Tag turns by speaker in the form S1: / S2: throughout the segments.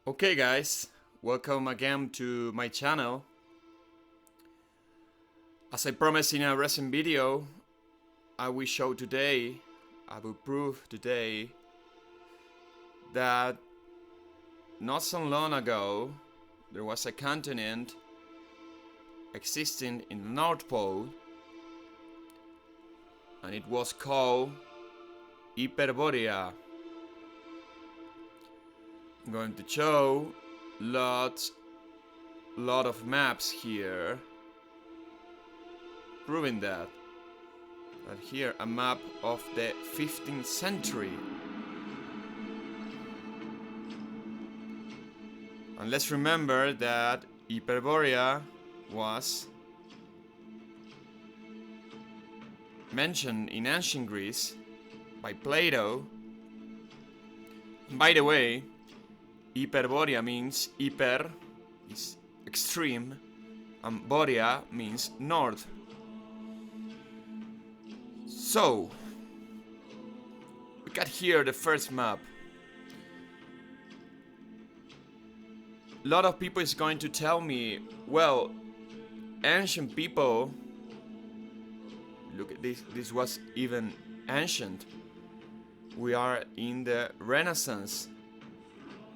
S1: Okay guys, welcome again to my channel. As I promised in a recent video, I will prove today that not so long ago there was a continent existing in the North Pole and it was called Hiperborea. I'm going to show lot of maps here proving that. But here a map of the 15th century. And let's remember that Hiperborea was mentioned in ancient Greece by Plato. And by the way, Hiperborea means hyper is extreme and Borea means north. So we got here the first map. A lot of people is going to tell me, well, ancient people, look at this was even ancient. We are in the Renaissance,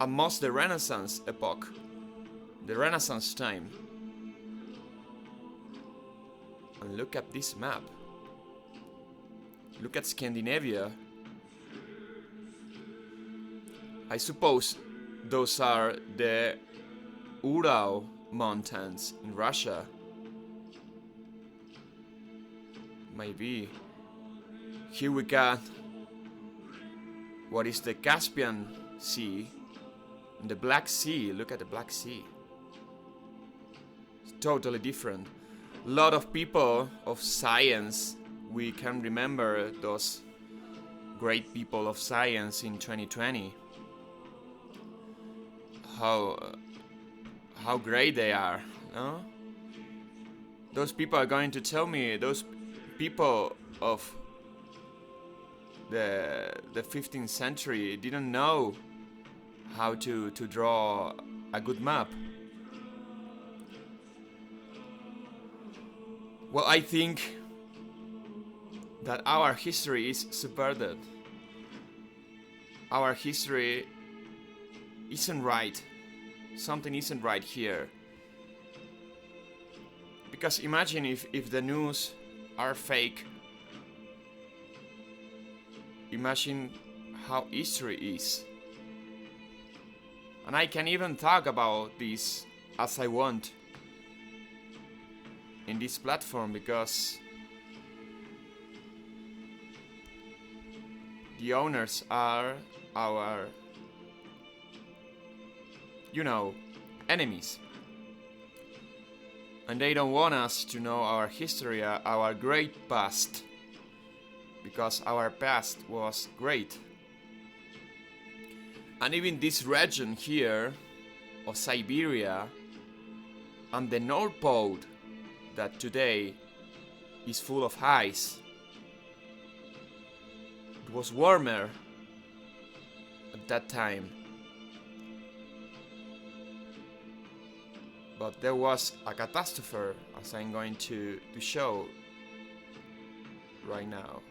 S1: almost the Renaissance epoch, the Renaissance time. And look at this map. Look at Scandinavia. I suppose those are the Ural mountains in Russia. Maybe. Here we got what is the Caspian Sea and the Black Sea. Look at the Black Sea. It's totally different. A lot of people of science, we can remember those great people of science in 2020. How great they are, no? Those people are going to tell me, those people of the 15th century didn't know how to draw a good map. Well, I think that our history is subverted. Our history isn't right. Something isn't right here. Because imagine if the news are fake. Imagine how history is. And I can even talk about this as I want in this platform because the owners are our, enemies. And they don't want us to know our history, our great past, because our past was great. And even this region here of Siberia and the North Pole that today is full of ice. It was warmer at that time. But there was a catastrophe, as I'm going to show right now.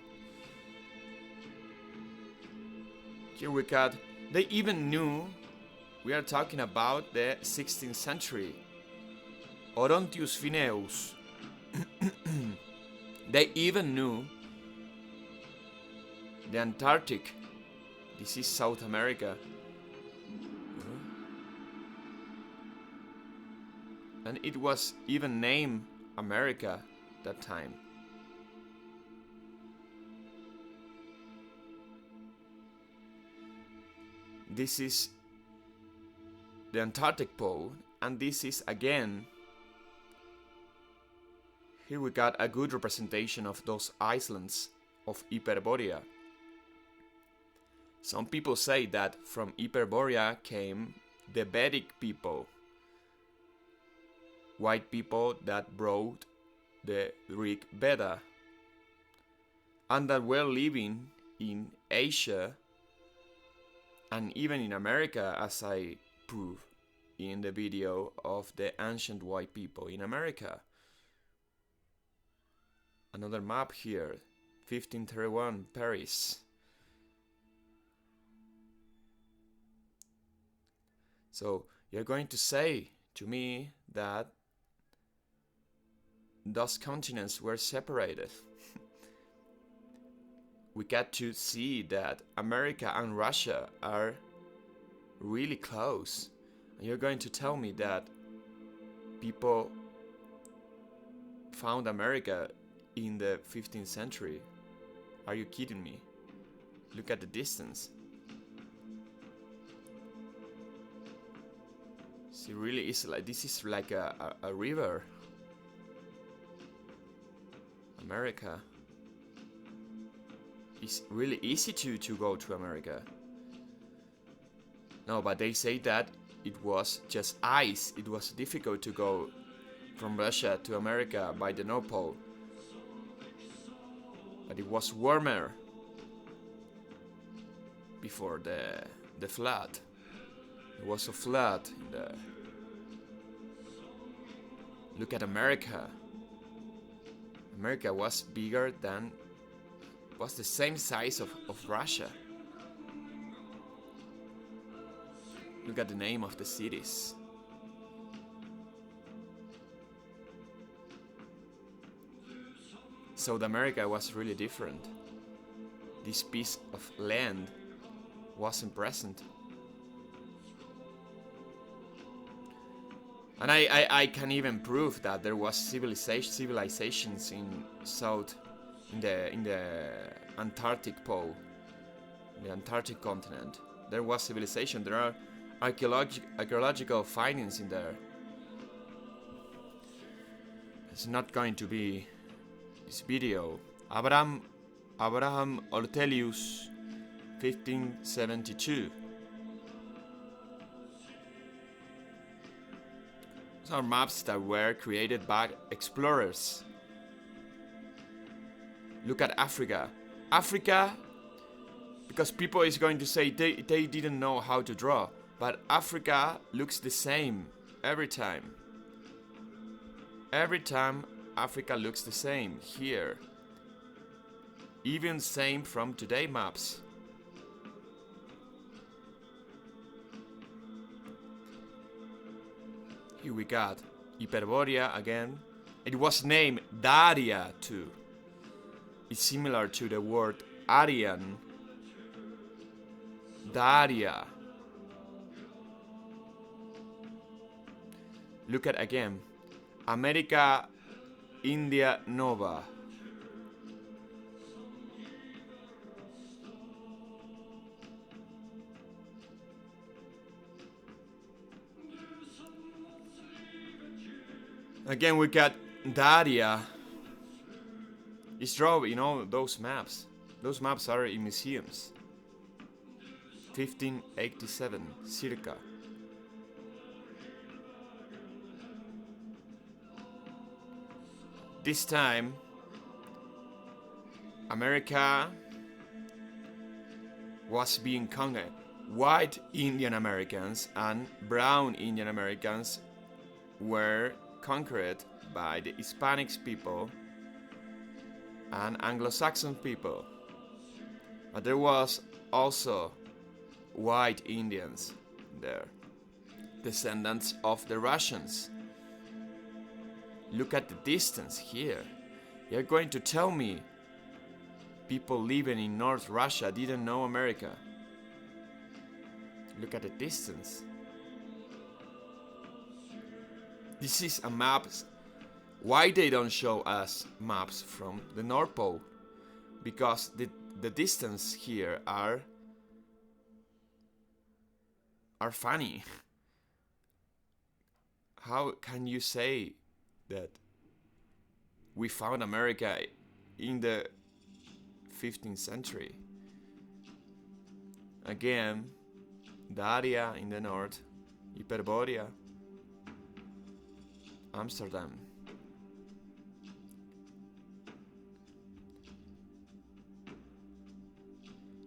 S1: Here we got, they even knew, we are talking about the 16th century. Orontius Phineus. They even knew the Antarctic. This is South America. And it was even named America that time. This is the Antarctic Pole, and this is again, here we got a good representation of those islands of Hiperborea. Some people say that from Hiperborea came the Vedic people, white people that brought the Greek Veda, and that were living in Asia and even in America, as I proof in the video of the ancient white people in America. Another map here, 1531 Paris. So you're going to say to me that those continents were separated. We get to see that America and Russia are really close. And you're going to tell me that people found America in the 15th century. Are you kidding me? Look at the distance. See, really is like, this is like a river. America. It's really easy to go to America. No, but they say that it was just ice. It was difficult to go from Russia to America by the North Pole. But it was warmer before the flood. There was a flood in there. Look at America. America was bigger than, was the same size of Russia. Look at the name of the cities. South America was really different. This piece of land wasn't present. And I can even prove that there was civilizations in South, in the Antarctic pole, the Antarctic continent. There was civilization. There are archaeological findings in there. It's not going to be this video. Abraham Ortelius, 1572. These are maps that were created by explorers. Look at Africa. Africa, because people is going to say they didn't know how to draw, but Africa looks the same every time. Every time Africa looks the same here. Even same from today maps. Here we got Hiperborea again. It was named Daria too. It's similar to the word Aryan. Daria. Look at again. America India Nova. Again we got Daria. It's draw, you know, those maps. Those maps are in museums. 1587, circa. This time, America was being conquered. White Indian Americans and brown Indian Americans were conquered by the Hispanic people and Anglo-Saxon people. But there was also white Indians there, descendants of the Russians. Look at the distance here. You're going to tell me people living in North Russia didn't know America. Look at the distance. This is a map. Why they don't show us maps from the North Pole? Because the distance here are funny. How can you say that we found America in the 15th century? Again, Daria in the north, Hiperborea, Amsterdam.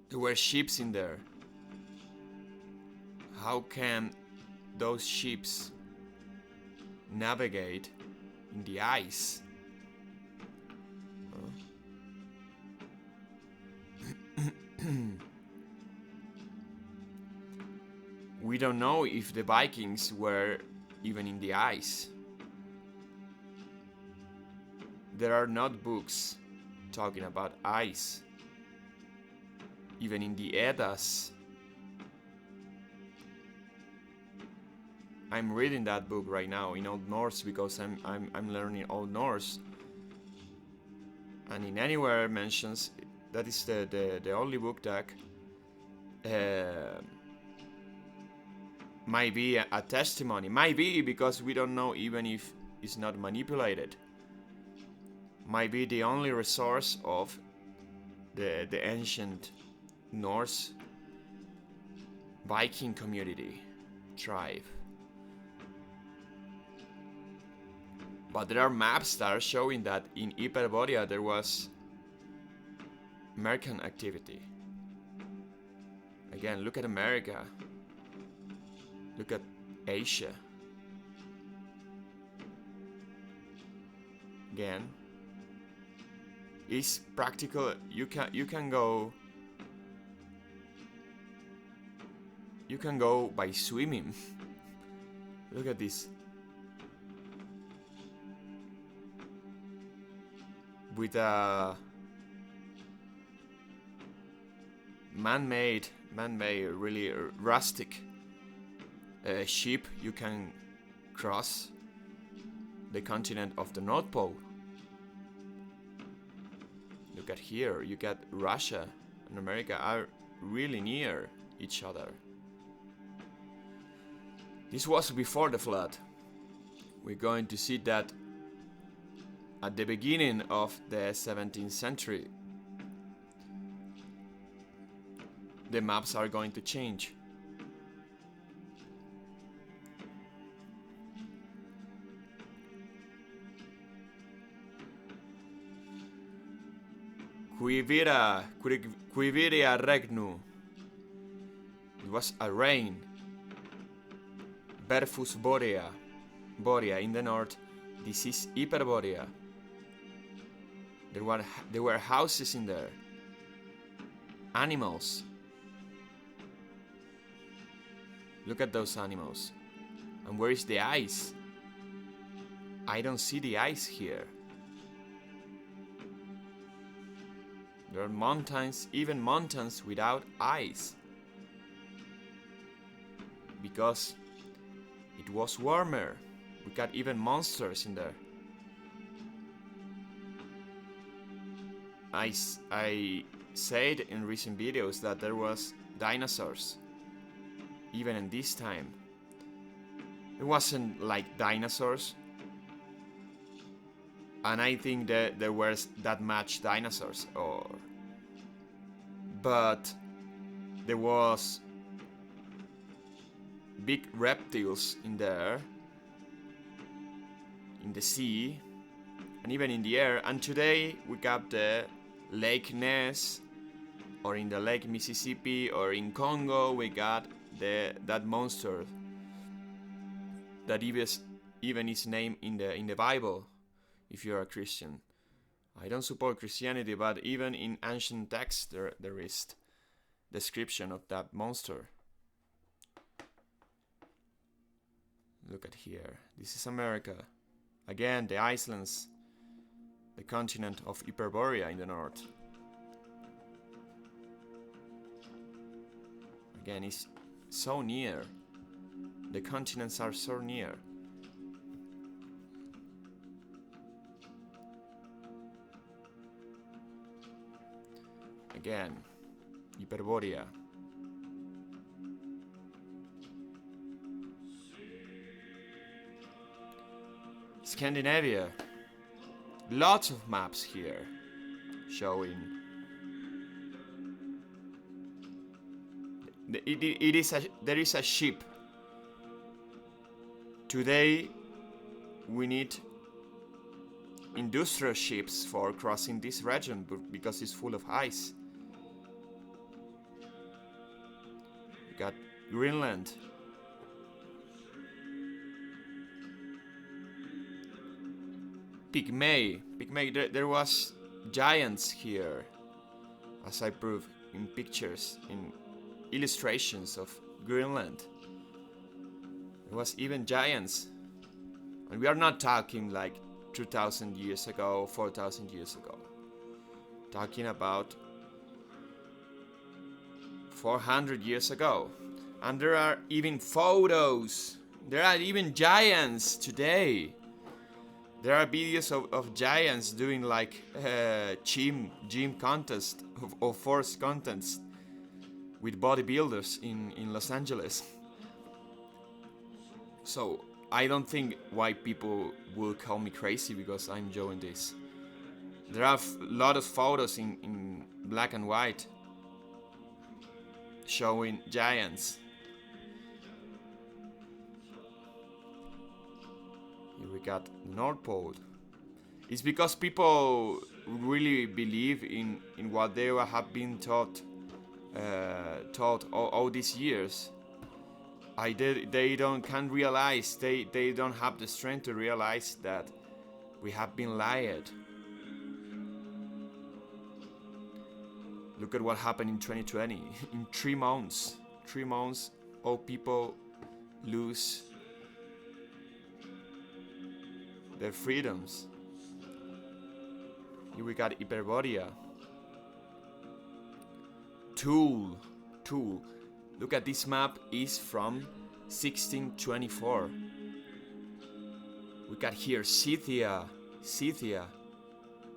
S1: There were ships in there. How can those ships navigate in the ice. We don't know if the Vikings were even in the ice. There are not books talking about ice. Even in the Eddas. I'm reading that book right now in Old Norse because I'm learning Old Norse. And in anywhere mentions that is the only book that might be a testimony. Might be because we don't know even if it's not manipulated. Might be the only resource of the ancient Norse Viking community tribe. But there are maps that are showing that in Hiperborea there was merchant activity. Again, look at America. Look at Asia. Again, it's practical. You can go by swimming. Look at this. With a man-made, really rustic ship, you can cross the continent of the North Pole. Look at here, you got Russia and America are really near each other. This was before the flood. We're going to see that at the beginning of the 17th century. The maps are going to change. Quivirea regnu. It was a rain. Hiperborea in the north. This is Hiperborea. There were houses in there. Animals. Look at those animals. And where is the ice? I don't see the ice here. There are mountains, even mountains without ice. Because it was warmer. We got even monsters in there. I said in recent videos that there was dinosaurs. Even in this time. It wasn't like dinosaurs. And I think that there were that much dinosaurs. But there was big reptiles in there. In the sea. And even in the air. And today we got the Lake Ness. Or in the Lake Mississippi. Or in Congo we got that monster. That even is named in the Bible. If you're a Christian. I don't support Christianity, but even in ancient texts there is description of that monster. Look at here. This is America. Again, the islands. The continent of Hiperborea in the north. Again, it's so near. The continents are so near. Again, Hiperborea. Scandinavia. Lots of maps here showing. There is a ship. Today we need industrial ships for crossing this region because it's full of ice. We got Greenland. Pygmy. There was giants here, as I prove in pictures, in illustrations of Greenland. There was even giants, and we are not talking like 2,000 years ago, 4,000 years ago. Talking about 400 years ago. And there are even photos. There are even giants today. There are videos of giants doing like gym contest or force contest with bodybuilders in Los Angeles. So I don't think why people will call me crazy because I'm showing this. There are a lot of photos in black and white showing giants. Here we got North Pole. It's because people really believe in what they have been taught all these years. They can't realize, they don't have the strength to realize that we have been lied. Look at what happened in 2020. In 3 months, all people lose their freedoms. Here we got Hiperborea. Tool. Look at this map, is from 1624. We got here Scythia.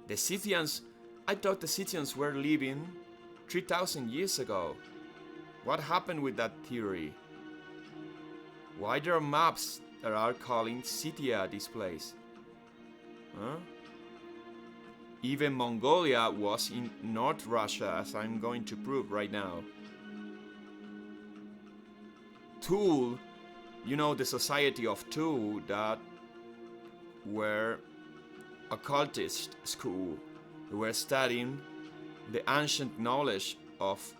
S1: The Scythians, I thought the Scythians were living 3,000 years ago. What happened with that theory? Why there are maps that are calling Scythia this place? Huh? Even Mongolia was in North Russia, as I'm going to prove right now. Toul, you know, the society of Toul that were occultist school. They were studying the ancient knowledge of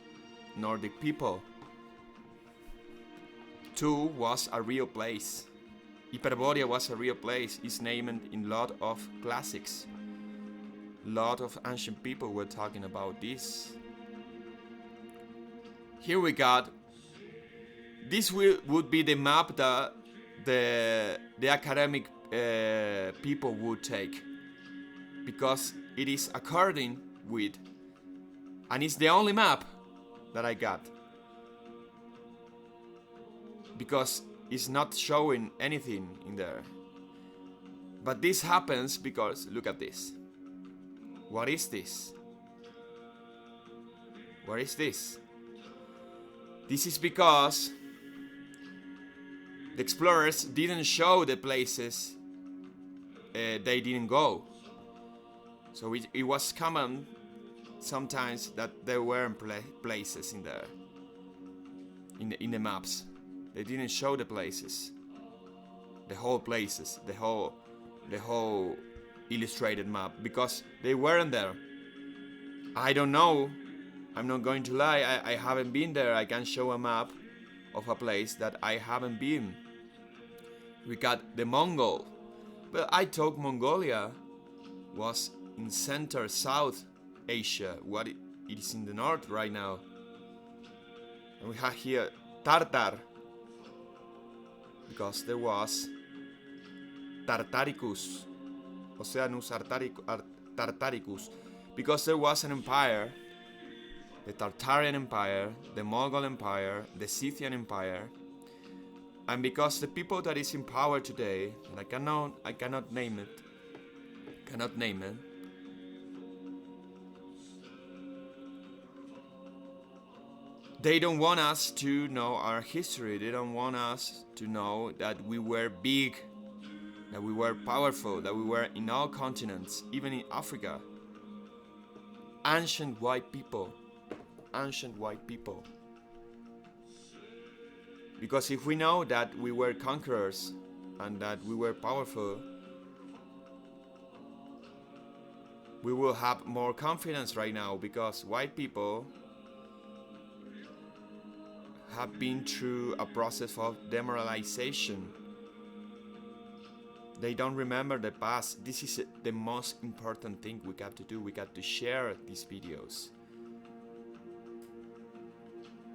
S1: Nordic people. Toul was a real place. Hiperborea was a real place. It's named in a lot of classics. A lot of ancient people were talking about this. Here we got. This would be the map that the academic people would take, because it is according with, and it's the only map that I got, because it's not showing anything in there. But this happens because, look at this. What is this? What is this? This is because the explorers didn't show the places they didn't go. So it was common sometimes that there weren't places in there, in the maps. They didn't show the places, the whole places, the whole illustrated map, because they weren't there. I don't know. I'm not going to lie. I haven't been there. I can show a map of a place that I haven't been. We got the Mongol. But I thought Mongolia was in Center South Asia. What it is in the north right now. And we have here Tartar, because there was Tartaricus, Oceanus Tartaricus, because there was an empire, the Tartarian Empire, the Mongol Empire, the Scythian Empire, and because the people that is in power today, and I cannot name it, they don't want us to know our history. They don't want us to know that we were big, that we were powerful, that we were in all continents, even in Africa. Ancient white people. Because if we know that we were conquerors and that we were powerful, we will have more confidence right now, because white people have been through a process of demoralization. They don't remember the past. This is the most important thing we got to do. We got to share these videos.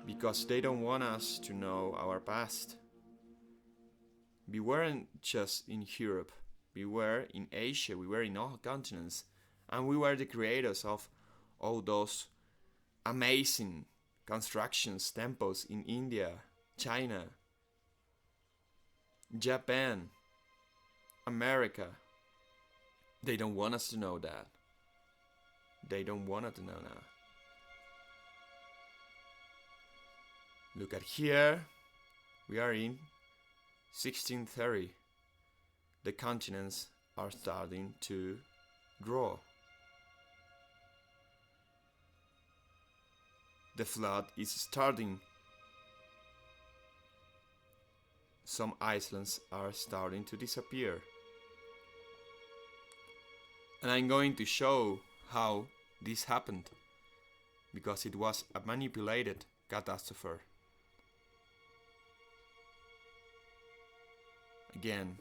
S1: Because they don't want us to know our past. We weren't just in Europe. We were in Asia. We were in all continents. And we were the creators of all those amazing constructions, temples in India, China, Japan, America. They don't want us to know that. They don't want us to know that. Look at here. We are in 1630. The continents are starting to grow. The flood is starting. Some islands are starting to disappear. And I'm going to show how this happened, because it was a manipulated catastrophe. Again,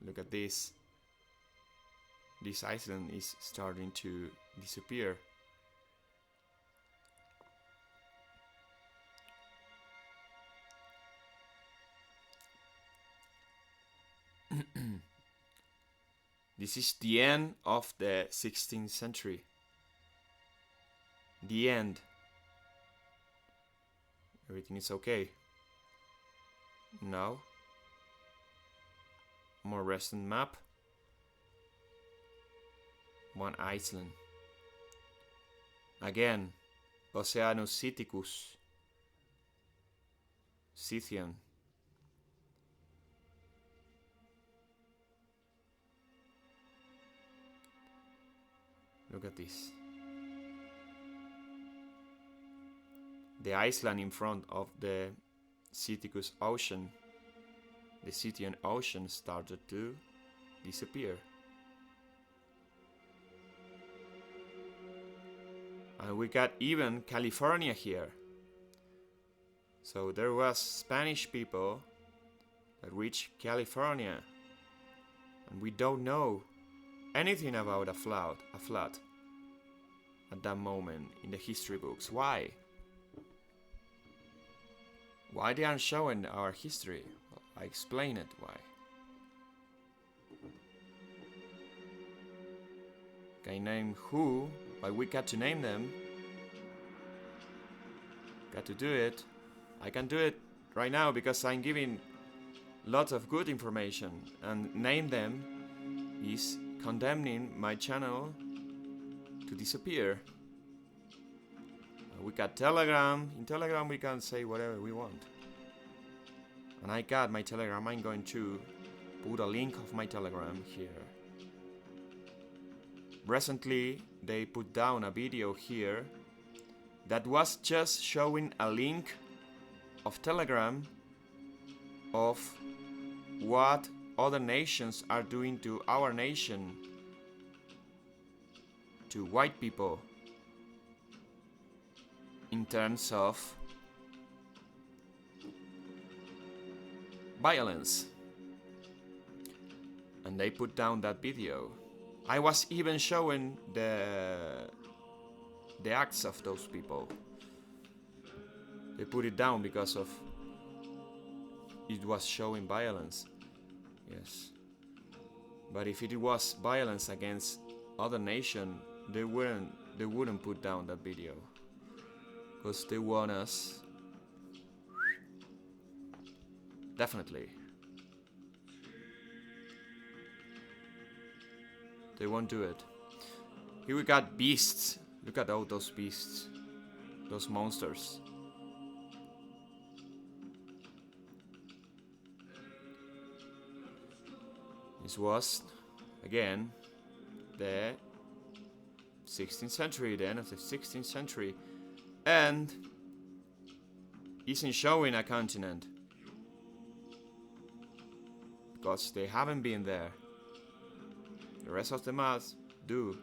S1: look at this. This island is starting to disappear. This is the end of the 16th century. The end. Everything is okay. Now, more recent map. One Iceland. Again, Oceanus Scythicus. Scythian. Look at this. The Iceland in front of the Scythicus Ocean, the Scythian Ocean, started to disappear. And we got even California here. So there was Spanish people that reached California, and we don't know anything about a flood at that moment in the history books. Why? Why they aren't showing our history? Well, I explain it why. Can I name who? But we got to name them. Got to do it. I can do it right now because I'm giving lots of good information, and name them is condemning my channel to disappear. We got Telegram. In Telegram we can say whatever we want. And I got my Telegram. I'm going to put a link of my Telegram here. Recently they put down a video here that was just showing a link of Telegram of what other nations are doing to our nation, to white people, in terms of violence. And they put down that video. I was even showing the acts of those people. They put it down because of it was showing violence. Yes. But if it was violence against other nation, they wouldn't put down that video. Because they want us. Definitely. They won't do it. Here we got beasts. Look at all those beasts. Those monsters. This was, again, the 16th century, the end of the 16th century. And isn't showing a continent. Because they haven't been there. The rest of the maps do.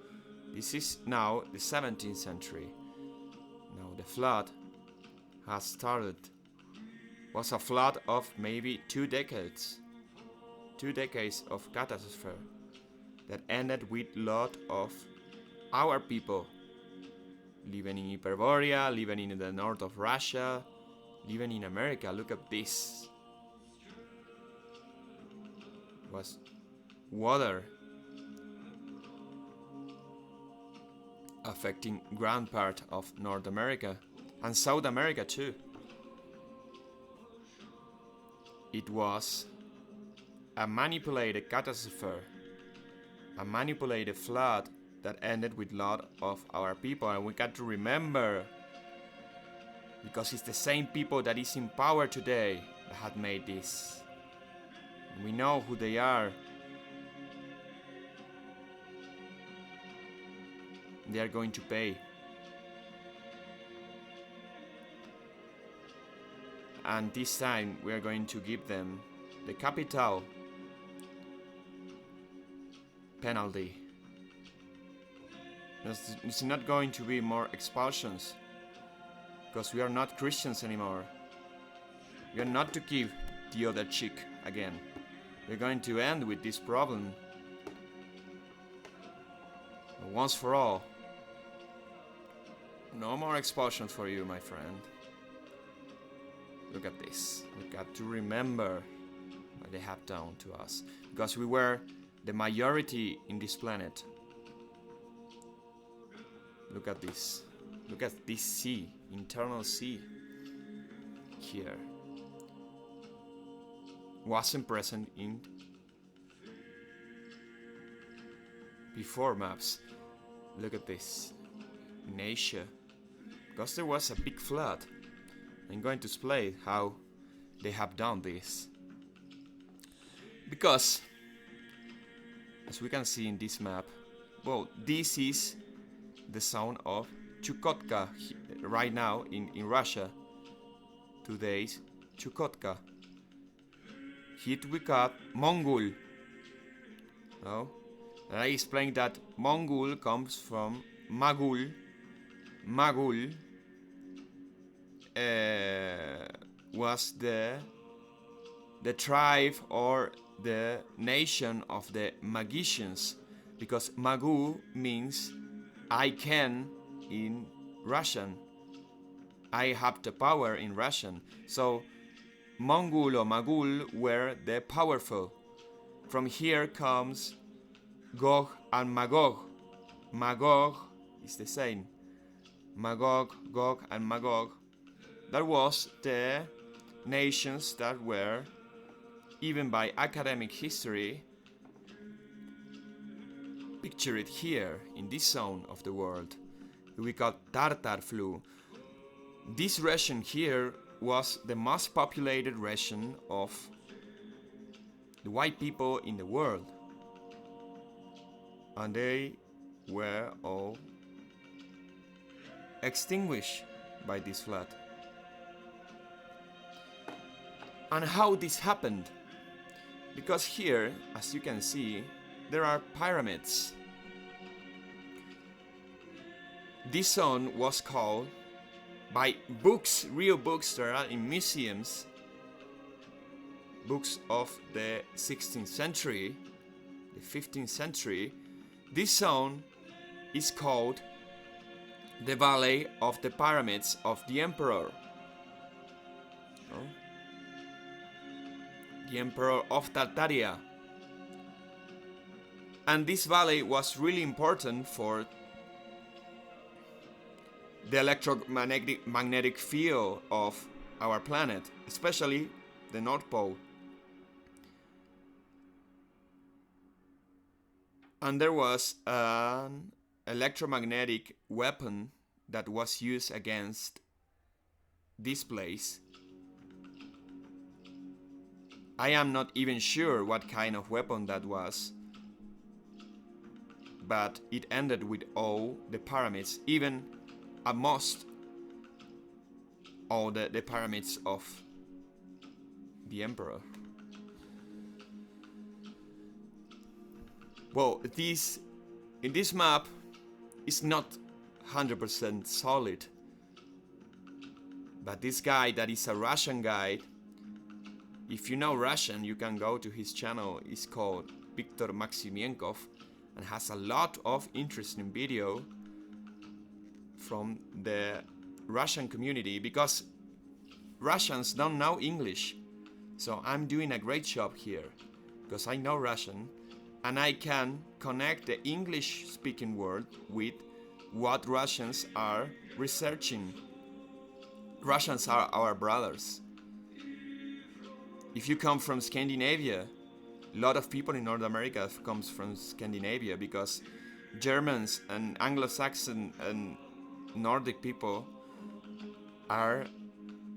S1: This is now the 17th century. Now the flood has started. Was a flood of maybe 2 decades. 2 decades of catastrophe that ended with lot of our people living in Hiperborea, living in the north of Russia, living in America. Look at this. It was water affecting grand part of North America and South America too. It was a manipulated catastrophe, a manipulated flood that ended with a lot of our people, and we got to remember, because it's the same people that is in power today that had made this. We know who they are. They are going to pay. And this time we are going to give them the capital penalty. It's not going to be more expulsions, because we are not Christians anymore. We are not to give the other cheek again. We're going to end with this problem once for all. No more expulsions for you, my friend. Look at this. We got to remember what they have done to us, because we were the majority in this planet. Look at this. Look at this sea, internal sea here. Wasn't present in before maps. Look at this. In Asia, because there was a big flood. I'm going to explain how they have done this. Because, as we can see in this map, well, this is the zone of Chukotka right now in Russia. Today's Chukotka. Here we got Mongol. No? And I explained that Mongol comes from Magul. Magul was the tribe or the nation of the magicians, because Magu means I can in Russian. I have the power in Russian. So Mongol or Magul were the powerful. From here comes Gog and Magog. Magog is the same. Magog, Gog and Magog. That was the nations that were, even by academic history, pictured here in this zone of the world. We got Tartar flu. This region here was the most populated region of the white people in the world, and they were all extinguished by this flood. And how this happened? Because here, as you can see, there are pyramids. This zone was called by books, real books that are in museums, books of the 16th century, the 15th century. This zone is called the Valley of the Pyramids of the Emperor. The Emperor of Tartaria. And this valley was really important for the electromagnetic field of our planet, especially the North Pole. And there was an electromagnetic weapon that was used against this place. I am not even sure what kind of weapon that was, but it ended with all the pyramids, even almost all the pyramids of the Emperor. Well, in this map is not 100% solid, but this guy that is a Russian guy If you know Russian, you can go to his channel. It's called Viktor Maximienkov and has a lot of interesting video from the Russian community, because Russians don't know English. So I'm doing a great job here because I know Russian and I can connect the English speaking world with what Russians are researching. Russians are our brothers. If you come from Scandinavia, a lot of people in North America comes from Scandinavia, because Germans and Anglo-Saxon and Nordic people are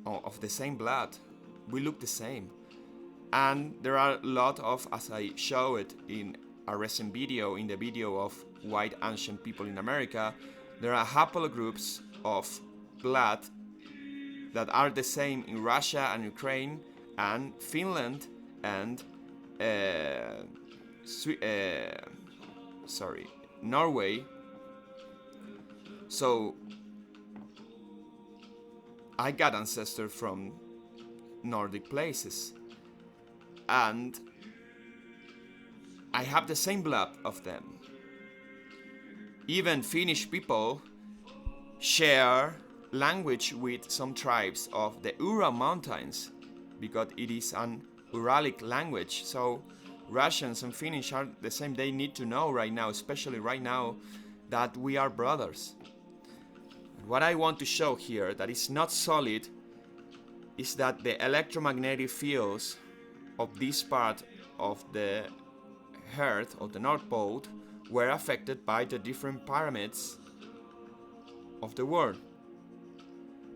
S1: of the same blood. We look the same. And there are a lot of, as I show it in a recent video, in the video of white ancient people in America, there are haplogroups of blood that are the same in Russia and Ukraine and Finland and Norway. So I got ancestors from Nordic places, and I have the same blood of them. Even Finnish people share language with some tribes of the Ural Mountains, because it is an Uralic language. So Russians and Finnish are the same. They need to know right now, especially right now, that we are brothers. What I want to show here that is not solid is that the electromagnetic fields of this part of the Earth, of the North Pole, were affected by the different pyramids of the world.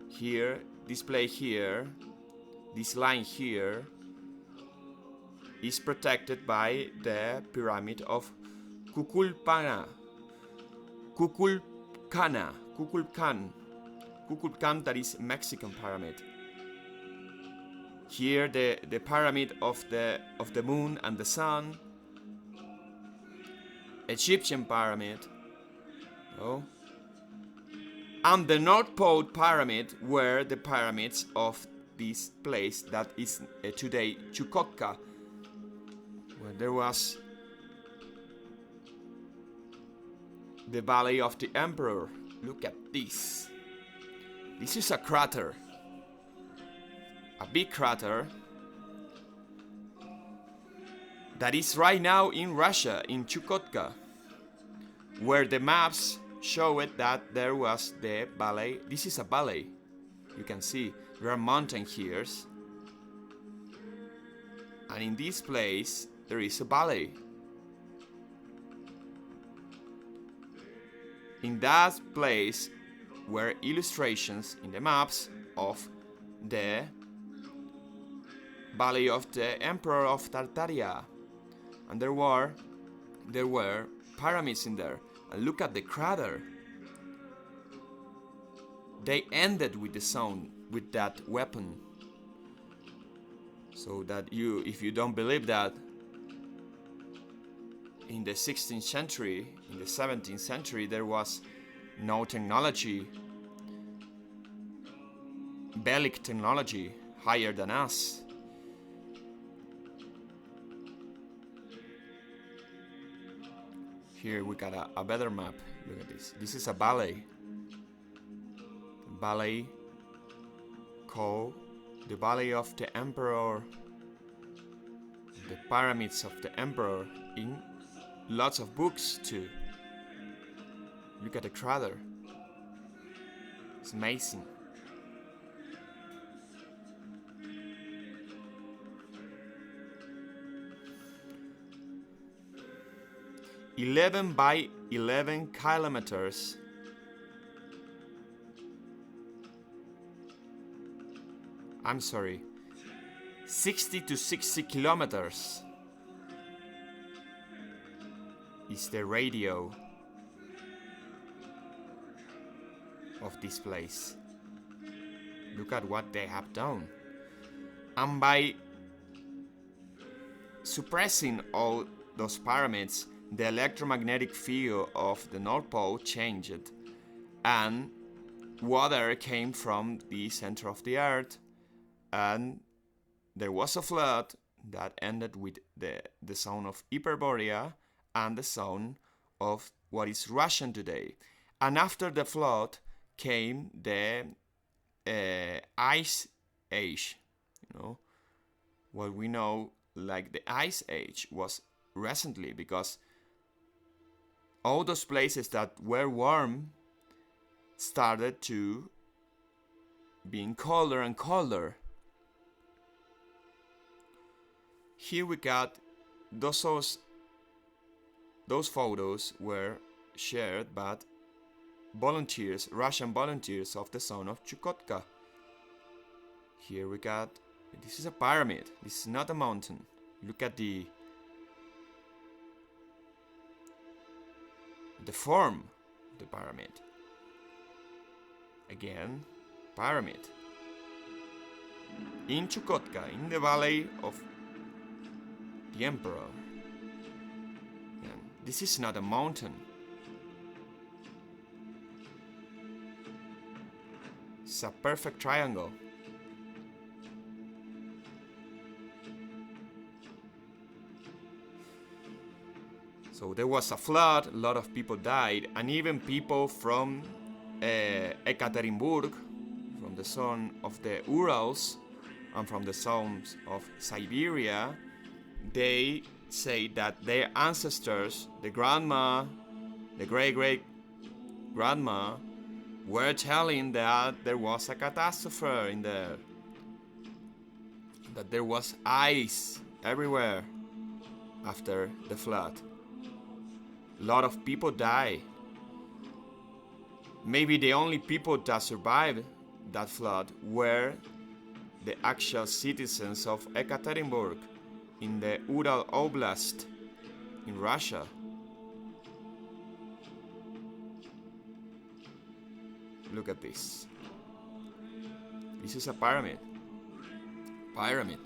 S1: Here, display here, this line here is protected by the pyramid of Kukulkan, that is Mexican pyramid. Here the pyramid of the moon and the sun, Egyptian pyramid, and the North Pole pyramid were the pyramids of this place that is today Chukotka, where there was the Valley of the Emperor. Look at this. This is a crater, a big crater that is right now in Russia, in Chukotka, where the maps show it that there was the valley. This is a valley. You can see there are mountain here, and in this place there is a valley. In that place were illustrations in the maps of the Valley of the Emperor of Tartaria, and there were pyramids in there. And look at the crater. They ended with the sound with that weapon. So that if you don't believe that, in the 16th century, in the 17th century, there was no technology, Bellic technology, higher than us. Here we got a better map. Look at this. This is a valley. Valley called the Valley of the Emperor. The pyramids of the Emperor, in lots of books too. Look at the crater. It's amazing. by 11 kilometers. I'm sorry. 60 to 60 kilometers is the radio of this place. Look at what they have done. And by suppressing all those pyramids, the electromagnetic field of the North Pole changed, and water came from the center of the earth and there was a flood that ended with the zone of Hyperborea and the zone of what is Russian today. And after the flood came the Ice Age. You know, what we know like the Ice Age was recently, because all those places that were warm started to being colder and colder. Here we got those photos were shared by volunteers, Russian volunteers of the zone of Chukotka. Here we got, this is a pyramid, this is not a mountain. Look at the form of the pyramid. Again, pyramid. In Chukotka, in the valley of the Emperor. And this is not a mountain. It's a perfect triangle. So there was a flood, a lot of people died, and even people from Ekaterinburg, from the zone of the Urals, and from the zones of Siberia, they say that their ancestors, the grandma, the great-great-grandma, were telling that there was a catastrophe in there, that there was ice everywhere after the flood. A lot of people died. Maybe the only people that survived that flood were the actual citizens of Ekaterinburg in the Ural Oblast in Russia. Look at this. This is a pyramid. Pyramid.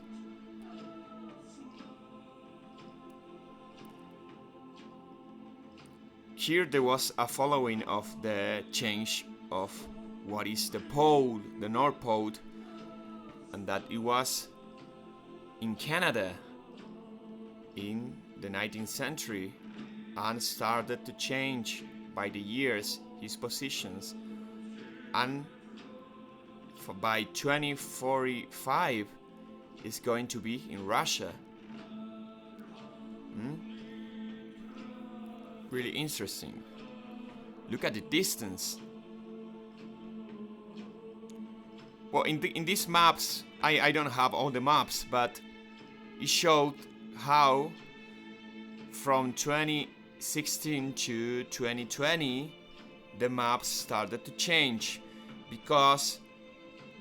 S1: Here there was a following of the change of what is the pole, the North Pole, and that it was in Canada in the 19th century and started to change by the years his positions, and by 2045 is going to be in Russia. Really interesting. Look at the distance. Well, in these maps, I don't have all the maps, but it showed how from 2016 to 2020 the maps started to change because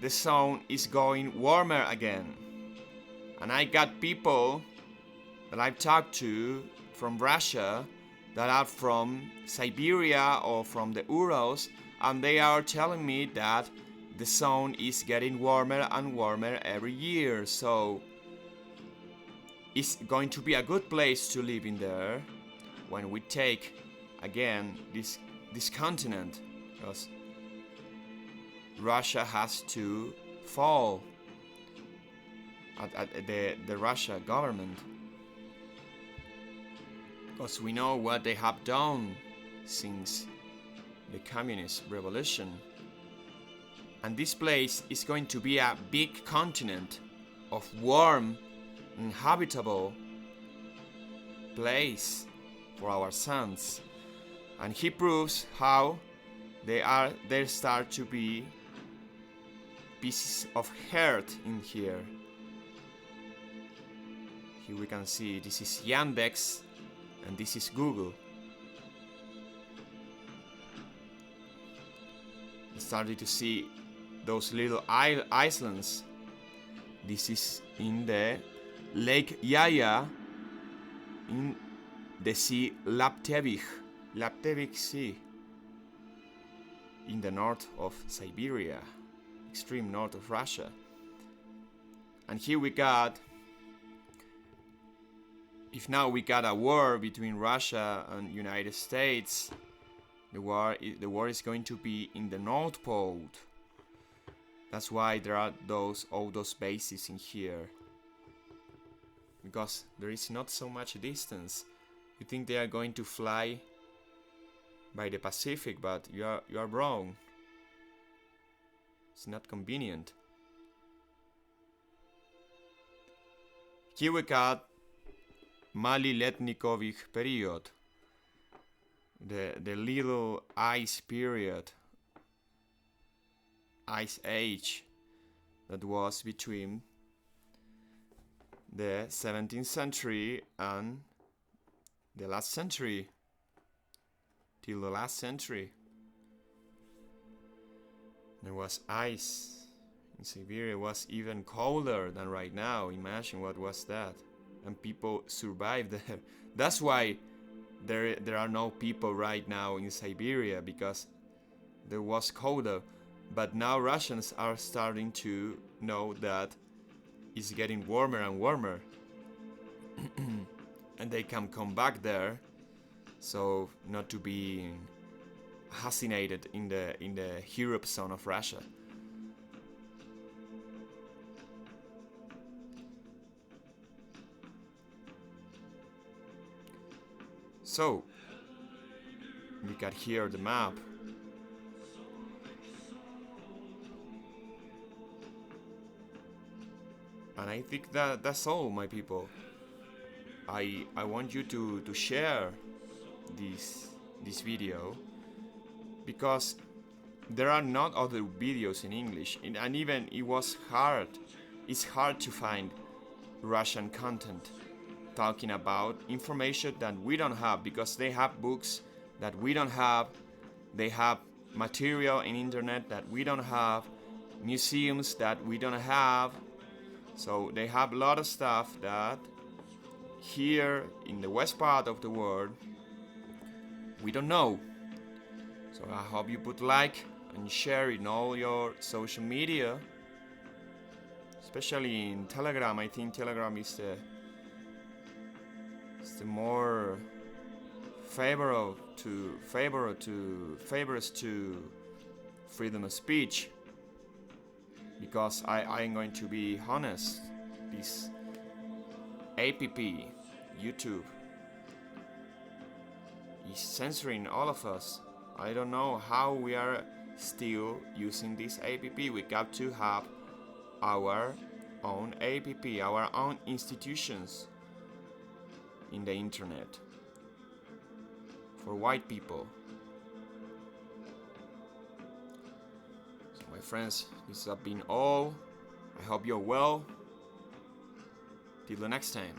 S1: the zone is going warmer again. And I got people that I've talked to from Russia that are from Siberia or from the Urals, and they are telling me that the zone is getting warmer and warmer every year. So it's going to be a good place to live in there when we take again this continent, because Russia has to fall at the Russia government, because we know what they have done since the communist revolution. And this place is going to be a big continent of warm, inhabitable place for our sons. And he proves how there start to be pieces of earth in here. Here we can see this is Yandex and this is Google. I started to see those little islands. This is in the Lake Yaya, in the Sea Laptevich Sea, in the north of Siberia, extreme north of Russia. And here we got, if now we got a war between Russia and United States, the war is going to be in the North Pole. That's why there are all those bases in here. because there is not so much distance. You think they are going to fly by the Pacific, but you are wrong. It's not convenient. Here we got Mali-Letnikovich period, the little ice period, ice age that was between the 17th century and the last century, till the last century. There was ice in Siberia. It was even colder than right now. Imagine what was that. And people survived there. That's why there are no people right now in Siberia, because there was colder. But now Russians are starting to know that it's getting warmer and warmer. And they can come back there, so not to be assassinated in the Europe zone of Russia. So we got here the map. And I think that's all, my people. I want you to share this video, because there are not other videos in English, and even it's hard to find Russian content talking about information that we don't have, because they have books that we don't have, they have material in internet that we don't have, museums that we don't have. So they have a lot of stuff that here in the west part of the world we don't know. So I hope you put like and share in all your social media, especially in Telegram. I think Telegram is the more favors to freedom of speech, because I am going to be honest, this app, YouTube, is censoring all of us. I don't know how we are still using this app. We got to have our own app, our own institutions in the internet for white people. So my friends, this has been all. I hope you're well. Till the next time.